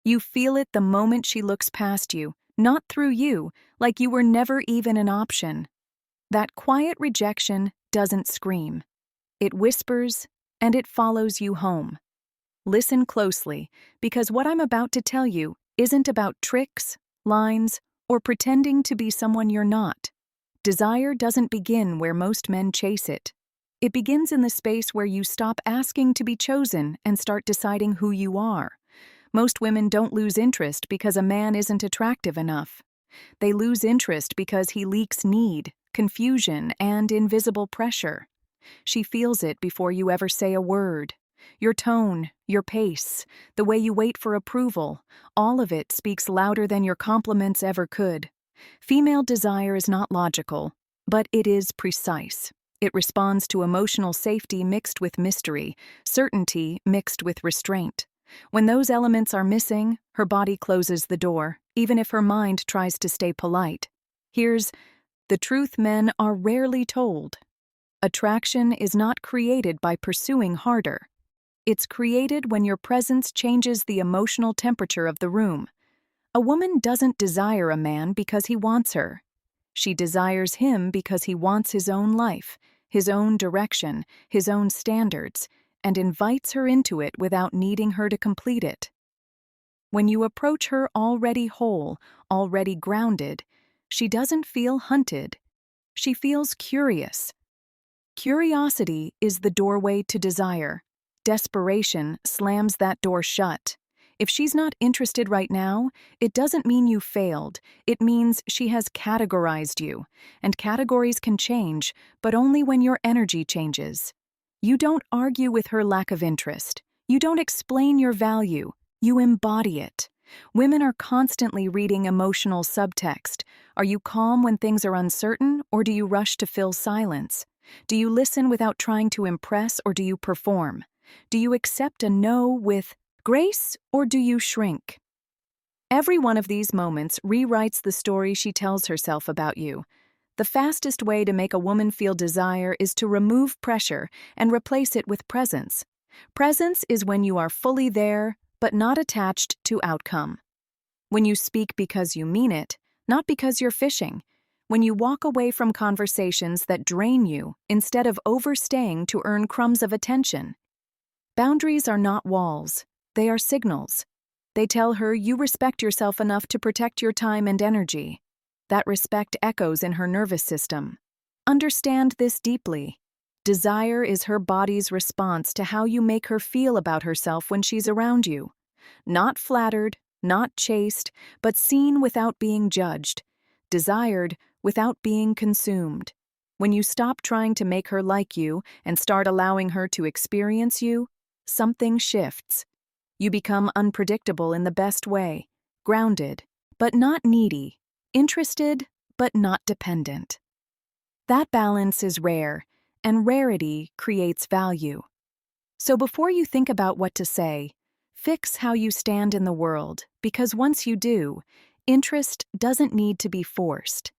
You feel it the moment she looks past you, not through you, like you were never even an option. That quiet rejection doesn't scream. It whispers, and it follows you home. Listen closely, because what I'm about to tell you isn't about tricks, lines, or pretending to be someone you're not. Desire doesn't begin where most men chase it. It begins in the space where you stop asking to be chosen and start deciding who you are. Most women don't lose interest because a man isn't attractive enough. They lose interest because he leaks need, confusion, and invisible pressure. She feels it before you ever say a word. Your tone, your pace, the way you wait for approval, all of it speaks louder than your compliments ever could. Female desire is not logical, but it is precise. It responds to emotional safety mixed with mystery, certainty mixed with restraint. When those elements are missing, her body closes the door, even if her mind tries to stay polite. Here's the truth men are rarely told. Attraction is not created by pursuing harder. It's created when your presence changes the emotional temperature of the room. A woman doesn't desire a man because he wants her. She desires him because he wants his own life, his own direction, his own standards, and invites her into it without needing her to complete it. When you approach her already whole, already grounded, she doesn't feel hunted. She feels curious. Curiosity is the doorway to desire. Desperation slams that door shut. If she's not interested right now, it doesn't mean you failed. It means she has categorized you. And categories can change, but only when your energy changes. You don't argue with her lack of interest. You don't explain your value. You embody it. Women are constantly reading emotional subtext. Are you calm when things are uncertain, or do you rush to fill silence? Do you listen without trying to impress, or do you perform? Do you accept a no with grace, or do you shrink? Every one of these moments rewrites the story she tells herself about you. The fastest way to make a woman feel desire is to remove pressure and replace it with presence. Presence is when you are fully there, but not attached to outcome. When you speak because you mean it, not because you're fishing. When you walk away from conversations that drain you instead of overstaying to earn crumbs of attention. Boundaries are not walls, they are signals. They tell her you respect yourself enough to protect your time and energy. That respect echoes in her nervous system. Understand this deeply. Desire is her body's response to how you make her feel about herself when she's around you. Not flattered, not chased, but seen without being judged. Desired without being consumed. When you stop trying to make her like you and start allowing her to experience you, something shifts. You become unpredictable in the best way, grounded, but not needy, interested, but not dependent. That balance is rare, and rarity creates value. So before you think about what to say, fix how you stand in the world, because once you do, interest doesn't need to be forced.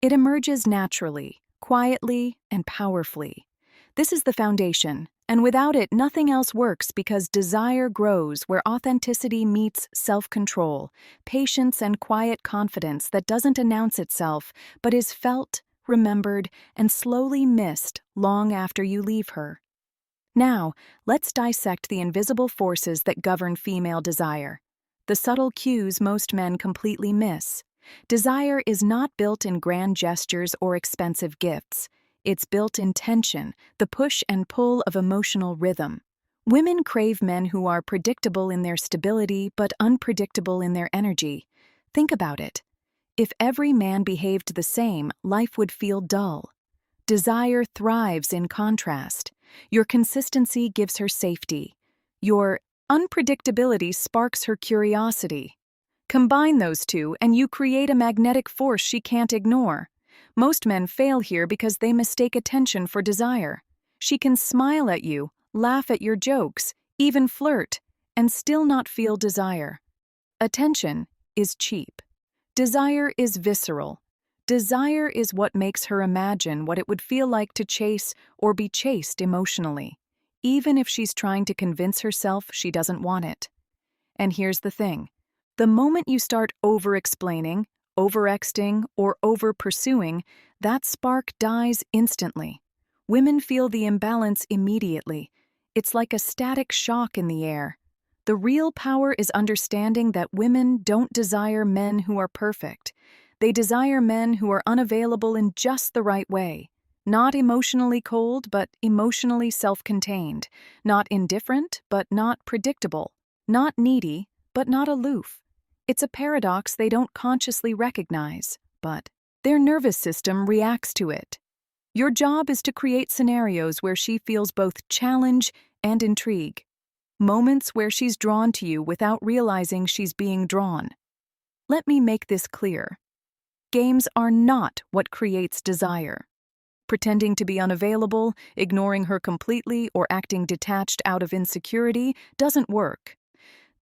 It emerges naturally, quietly, and powerfully. This is the foundation, and without it, nothing else works because desire grows where authenticity meets self-control, patience and quiet confidence that doesn't announce itself, but is felt, remembered, and slowly missed long after you leave her. Now, let's dissect the invisible forces that govern female desire. The subtle cues most men completely miss. Desire is not built in grand gestures or expensive gifts. It's built in tension, the push and pull of emotional rhythm. Women crave men who are predictable in their stability but unpredictable in their energy. Think about it. If every man behaved the same, life would feel dull. Desire thrives in contrast. Your consistency gives her safety. Your unpredictability sparks her curiosity. Combine those two and you create a magnetic force she can't ignore. Most men fail here because they mistake attention for desire. She can smile at you, laugh at your jokes, even flirt, and still not feel desire. Attention is cheap. Desire is visceral. Desire is what makes her imagine what it would feel like to chase or be chased emotionally, even if she's trying to convince herself she doesn't want it. And here's the thing. The moment you start over-explaining, over-exting, or over-pursuing, that spark dies instantly. Women feel the imbalance immediately. It's like a static shock in the air. The real power is understanding that women don't desire men who are perfect. They desire men who are unavailable in just the right way. Not emotionally cold, but emotionally self-contained. Not indifferent, but not predictable. Not needy, but not aloof. It's a paradox they don't consciously recognize, but their nervous system reacts to it. Your job is to create scenarios where she feels both challenge and intrigue. Moments where she's drawn to you without realizing she's being drawn. Let me make this clear. Games are not what creates desire. Pretending to be unavailable, ignoring her completely, or acting detached out of insecurity doesn't work.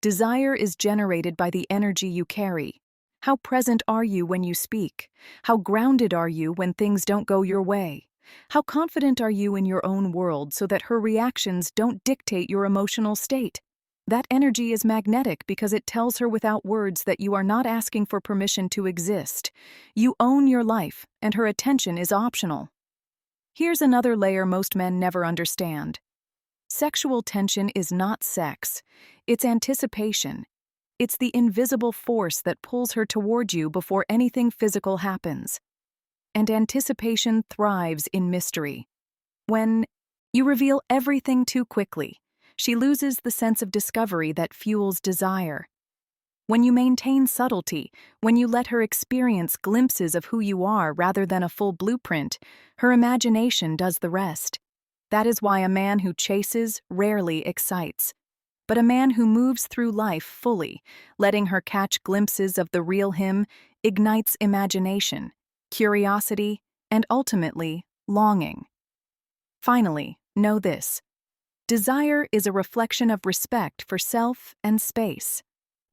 Desire is generated by the energy you carry. How present are you when you speak? How grounded are you when things don't go your way? How confident are you in your own world so that her reactions don't dictate your emotional state? That energy is magnetic because it tells her without words that you are not asking for permission to exist. You own your life, and her attention is optional. Here's another layer most men never understand. Sexual tension is not sex. It's anticipation. It's the invisible force that pulls her toward you before anything physical happens. And anticipation thrives in mystery. When you reveal everything too quickly, she loses the sense of discovery that fuels desire. When you maintain subtlety, when you let her experience glimpses of who you are rather than a full blueprint, her imagination does the rest. That is why a man who chases rarely excites. But a man who moves through life fully, letting her catch glimpses of the real him, ignites imagination, curiosity, and ultimately, longing. Finally, know this. Desire is a reflection of respect for self and space.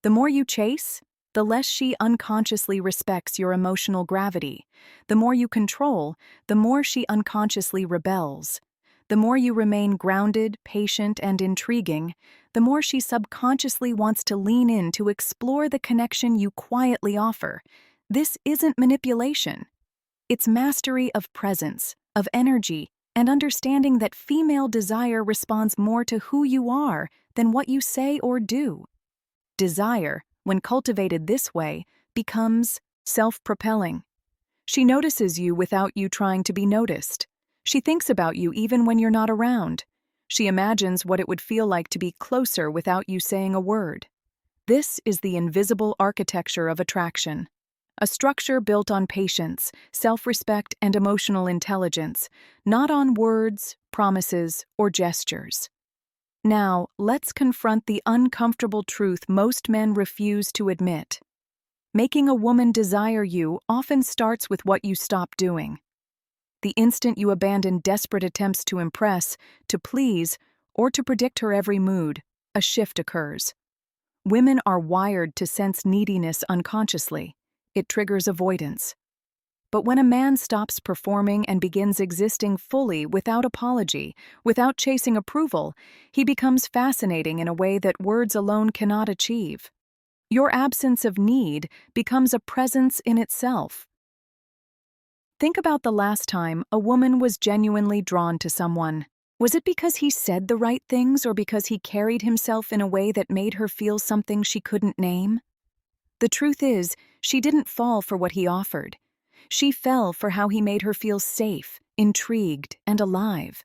The more you chase, the less she unconsciously respects your emotional gravity. The more you control, the more she unconsciously rebels. The more you remain grounded, patient, and intriguing, the more she subconsciously wants to lean in to explore the connection you quietly offer. This isn't manipulation. It's mastery of presence, of energy, and understanding that female desire responds more to who you are than what you say or do. Desire, when cultivated this way, becomes self-propelling. She notices you without you trying to be noticed. She thinks about you even when you're not around. She imagines what it would feel like to be closer without you saying a word. This is the invisible architecture of attraction. A structure built on patience, self-respect, and emotional intelligence, not on words, promises, or gestures. Now, let's confront the uncomfortable truth most men refuse to admit. Making a woman desire you often starts with what you stop doing. The instant you abandon desperate attempts to impress, to please, or to predict her every mood, a shift occurs. Women are wired to sense neediness unconsciously. It triggers avoidance. But when a man stops performing and begins existing fully without apology, without chasing approval, he becomes fascinating in a way that words alone cannot achieve. Your absence of need becomes a presence in itself. Think about the last time a woman was genuinely drawn to someone. Was it because he said the right things or because he carried himself in a way that made her feel something she couldn't name? The truth is, she didn't fall for what he offered. She fell for how he made her feel safe, intrigued, and alive.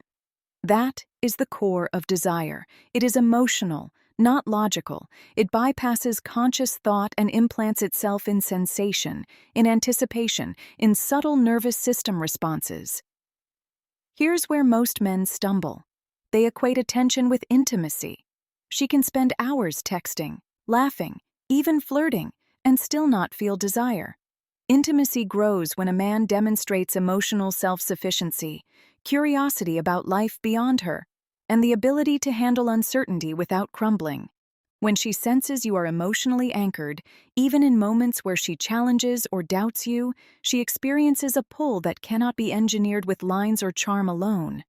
That is the core of desire. It is emotional, not logical. It bypasses conscious thought and implants itself in sensation, in anticipation, in subtle nervous system responses. Here's where most men stumble. They equate attention with intimacy. She can spend hours texting, laughing, even flirting, and still not feel desire. Intimacy grows when a man demonstrates emotional self-sufficiency, curiosity about life beyond her, and the ability to handle uncertainty without crumbling. When she senses you are emotionally anchored, even in moments where she challenges or doubts you, she experiences a pull that cannot be engineered with lines or charm alone.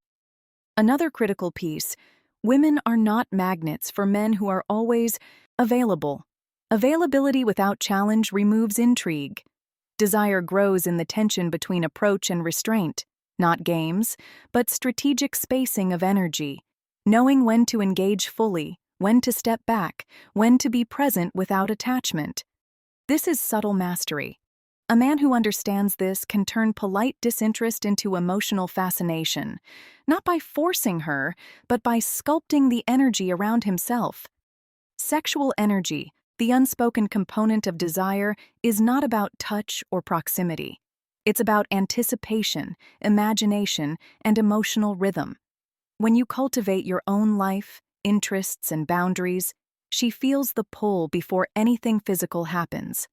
Another critical piece: women are not magnets for men who are always available. Availability without challenge removes intrigue. Desire grows in the tension between approach and restraint, not games, but strategic spacing of energy, knowing when to engage fully, when to step back, when to be present without attachment. This is subtle mastery. A man who understands this can turn polite disinterest into emotional fascination, not by forcing her, but by sculpting the energy around himself. Sexual energy, the unspoken component of desire, is not about touch or proximity. It's about anticipation, imagination, and emotional rhythm. When you cultivate your own life, interests, and boundaries, she feels the pull before anything physical happens.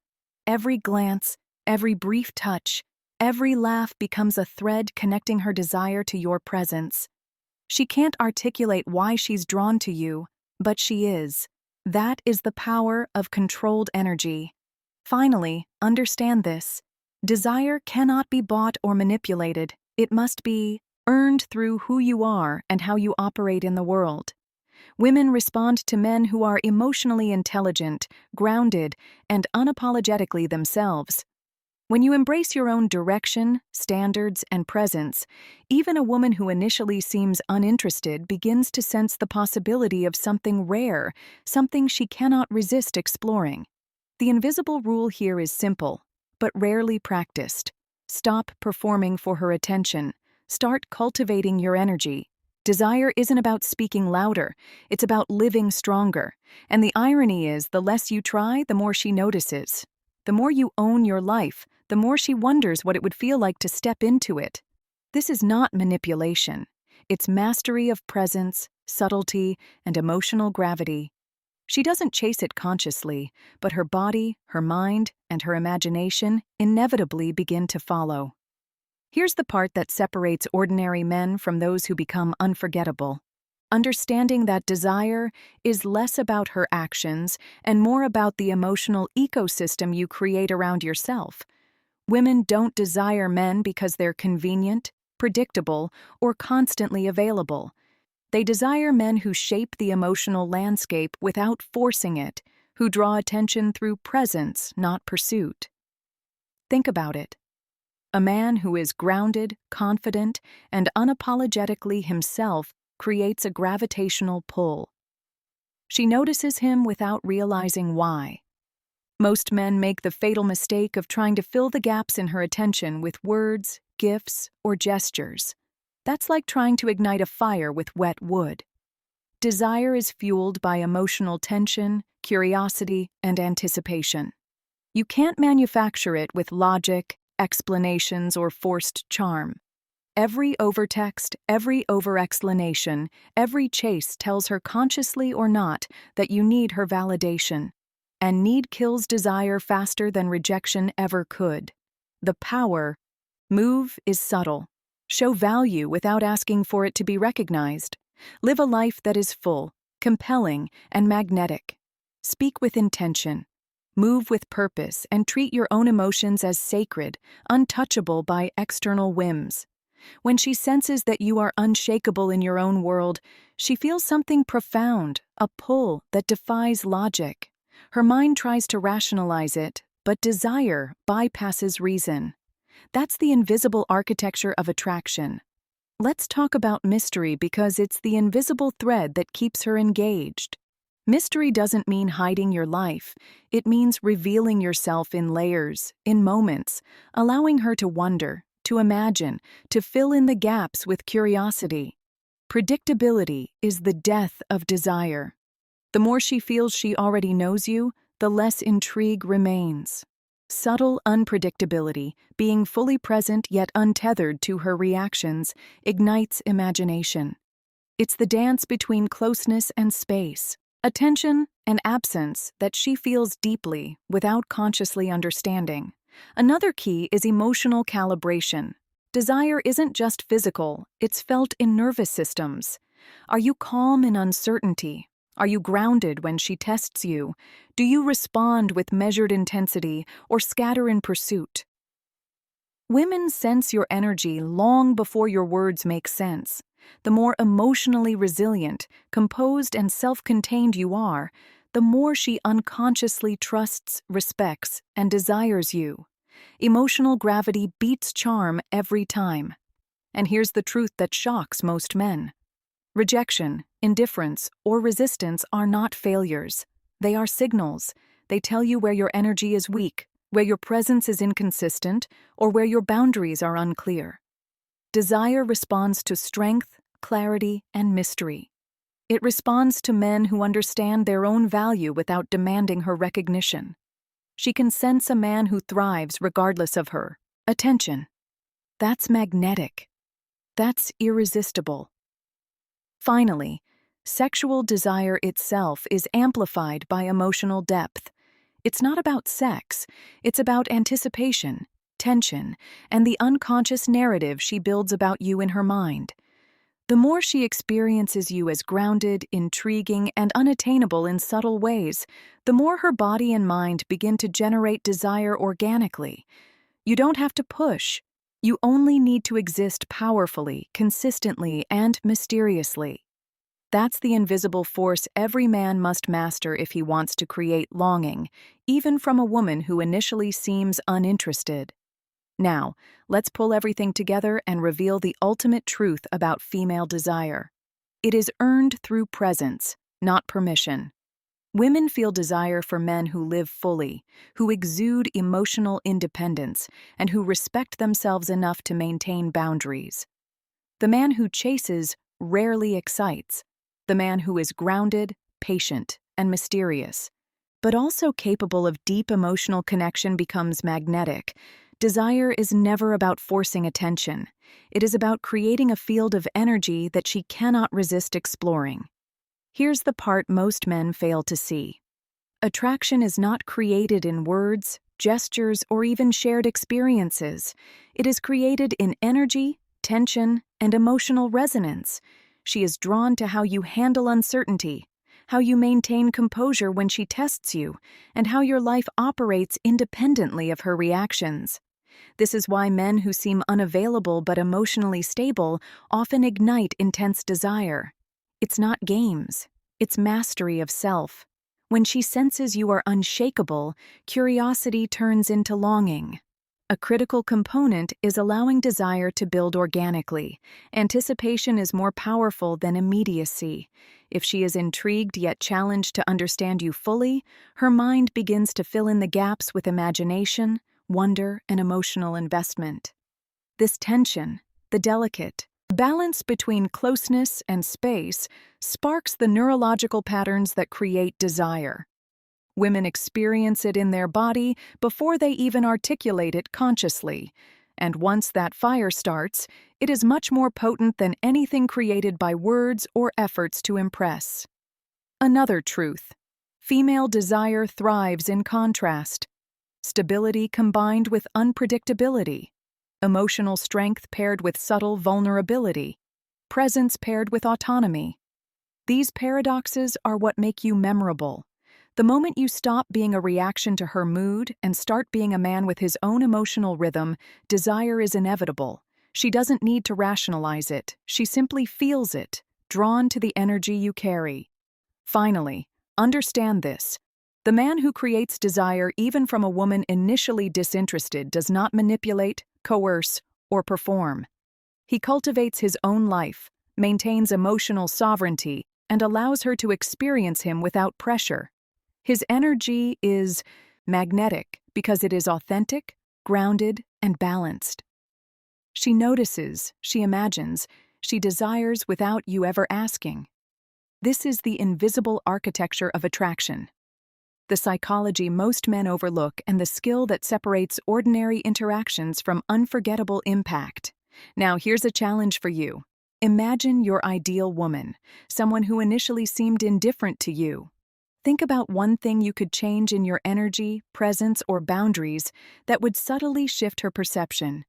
Every glance, every brief touch, every laugh becomes a thread connecting her desire to your presence. She can't articulate why she's drawn to you, but she is. That is the power of controlled energy. Finally, understand this. Desire cannot be bought or manipulated. It must be earned through who you are and how you operate in the world. Women respond to men who are emotionally intelligent, grounded, and unapologetically themselves. When you embrace your own direction, standards, and presence, even a woman who initially seems uninterested begins to sense the possibility of something rare, something she cannot resist exploring. The invisible rule here is simple, but rarely practiced. Stop performing for her attention. Start cultivating your energy. Desire isn't about speaking louder, it's about living stronger. And the irony is, the less you try, the more she notices. The more you own your life, the more she wonders what it would feel like to step into it. This is not manipulation. It's mastery of presence, subtlety, and emotional gravity. She doesn't chase it consciously, but her body, her mind, and her imagination inevitably begin to follow. Here's the part that separates ordinary men from those who become unforgettable. Understanding that desire is less about her actions and more about the emotional ecosystem you create around yourself. Women don't desire men because they're convenient, predictable, or constantly available. They desire men who shape the emotional landscape without forcing it, who draw attention through presence, not pursuit. Think about it. A man who is grounded, confident, and unapologetically himself creates a gravitational pull. She notices him without realizing why. Most men make the fatal mistake of trying to fill the gaps in her attention with words, gifts, or gestures. That's like trying to ignite a fire with wet wood. Desire is fueled by emotional tension, curiosity, and anticipation. You can't manufacture it with logic, explanations, or forced charm. Every overtext, every overexplanation, every chase tells her consciously or not that you need her validation. And need kills desire faster than rejection ever could. The power. Move is subtle. Show value without asking for it to be recognized. Live a life that is full, compelling, and magnetic. Speak with intention. Move with purpose and treat your own emotions as sacred, untouchable by external whims. When she senses that you are unshakable in your own world, she feels something profound, a pull that defies logic. Her mind tries to rationalize it, but desire bypasses reason. That's the invisible architecture of attraction. Let's talk about mystery because it's the invisible thread that keeps her engaged. Mystery doesn't mean hiding your life. It means revealing yourself in layers, in moments, allowing her to wonder, to imagine, to fill in the gaps with curiosity. Predictability is the death of desire. The more she feels she already knows you, the less intrigue remains. Subtle unpredictability, being fully present yet untethered to her reactions, ignites imagination. It's the dance between closeness and space, attention and absence that she feels deeply without consciously understanding. Another key is emotional calibration. Desire isn't just physical, it's felt in nervous systems. Are you calm in uncertainty? Are you grounded when she tests you? Do you respond with measured intensity or scatter in pursuit? Women sense your energy long before your words make sense. The more emotionally resilient, composed, and self-contained you are, the more she unconsciously trusts, respects, and desires you. Emotional gravity beats charm every time. And here's the truth that shocks most men. Rejection, indifference, or resistance are not failures. They are signals. They tell you where your energy is weak, where your presence is inconsistent, or where your boundaries are unclear. Desire responds to strength, clarity, and mystery. It responds to men who understand their own value without demanding her recognition. She can sense a man who thrives regardless of her attention. That's magnetic. That's irresistible. Finally, sexual desire itself is amplified by emotional depth. It's not about sex, it's about anticipation, tension, and the unconscious narrative she builds about you in her mind. The more she experiences you as grounded, intriguing, and unattainable in subtle ways, the more her body and mind begin to generate desire organically. You don't have to push. You only need to exist powerfully, consistently, and mysteriously. That's the invisible force every man must master if he wants to create longing, even from a woman who initially seems uninterested. Now, let's pull everything together and reveal the ultimate truth about female desire. It is earned through presence, not permission. Women feel desire for men who live fully, who exude emotional independence, and who respect themselves enough to maintain boundaries. The man who chases rarely excites. The man who is grounded, patient, and mysterious, but also capable of deep emotional connection becomes magnetic. Desire is never about forcing attention. It is about creating a field of energy that she cannot resist exploring. Here's the part most men fail to see. Attraction is not created in words, gestures, or even shared experiences. It is created in energy, tension, and emotional resonance. She is drawn to how you handle uncertainty, how you maintain composure when she tests you, and how your life operates independently of her reactions. This is why men who seem unavailable but emotionally stable often ignite intense desire. It's not games, it's mastery of self. When she senses you are unshakable, curiosity turns into longing. A critical component is allowing desire to build organically. Anticipation is more powerful than immediacy. If she is intrigued yet challenged to understand you fully, her mind begins to fill in the gaps with imagination, wonder, and emotional investment. This tension, the delicate balance between closeness and space, sparks the neurological patterns that create desire. Women experience it in their body before they even articulate it consciously, and once that fire starts, it is much more potent than anything created by words or efforts to impress. Another truth: female desire thrives in contrast. Stability combined with unpredictability, emotional strength paired with subtle vulnerability, presence paired with autonomy. These paradoxes are what make you memorable. The moment you stop being a reaction to her mood and start being a man with his own emotional rhythm, desire is inevitable. She doesn't need to rationalize it. She simply feels it, drawn to the energy you carry. Finally, understand this. The man who creates desire even from a woman initially disinterested does not manipulate, coerce, or perform. He cultivates his own life, maintains emotional sovereignty, and allows her to experience him without pressure. His energy is magnetic because it is authentic, grounded, and balanced. She notices, she imagines, she desires without you ever asking. This is the invisible architecture of attraction. The psychology most men overlook and the skill that separates ordinary interactions from unforgettable impact. Now, here's a challenge for you. Imagine your ideal woman, someone who initially seemed indifferent to you. Think about one thing you could change in your energy, presence, or boundaries that would subtly shift her perception.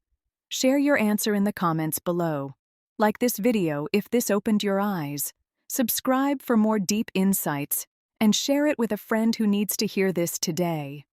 Share your answer in the comments below. Like this video if this opened your eyes. Subscribe for more deep insights, and share it with a friend who needs to hear this today.